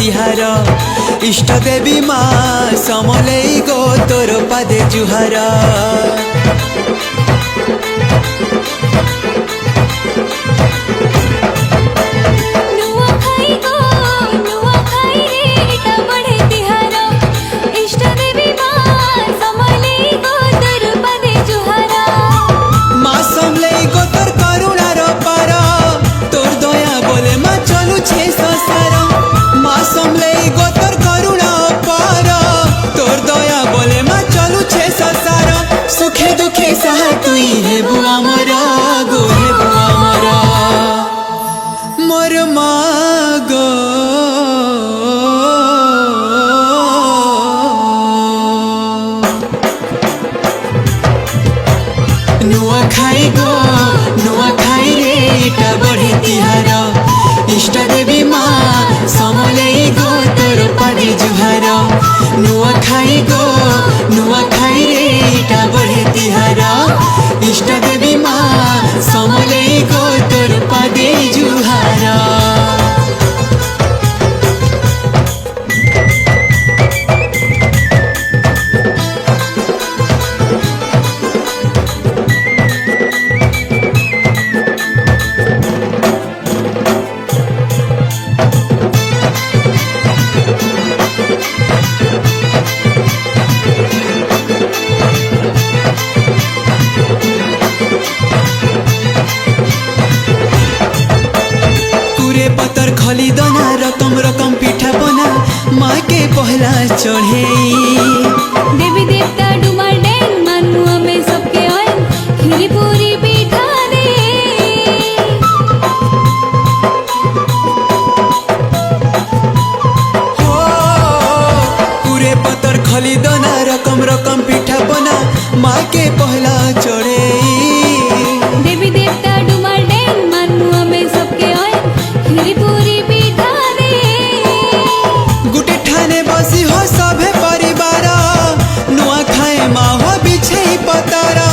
तिहार इष्ट देवी माँ समलेई गो तोर पादे जुहार। सुखे दुखे सहा तुई हे बुआ मोरा गो हे बुआ मोरा मोर माँ गो। नुआ खाई गो नुआ खाई रे इटा बढ़े तिहार इष्ट देवी माँ समलेई गो तोर पादे जुहार। नुआ खाई गो नुआ खाई रे इटा बढ़े तिहार इष्ट देवी माँ समलेई गो तोर पादे जुहार। पतर खली दना रकम रकम पीठा बना माँ के पहला चढ़े। देवी देवता डुमर डैन मानुआ में सबके आयल खीरी पूरी पीठा दे। हो पूरे पतर खली दना रकम रकम पीठा बना माँ के पहला चढ़े। देवी देवता डुमर डैन मानुआ में सबके आयल खीरी पूरी पीठा दे। गुटे ठाने बसी हो सभे परिवार नुआ खाए माँ हो बिछे पतारा।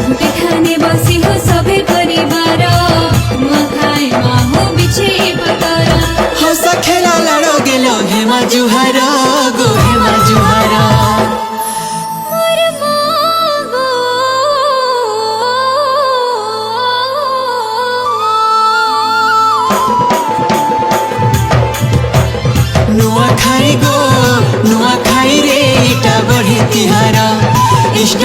गुटे ठाने बसी हो सभे परिवार नुआ खाए माँ हो बिछे पतारा। हंस खेला लड़ो गेलो हेमा जुहारा गो हेमा जुहारा। नुआ खाई रे इटा बढ़े तिहार इष्ट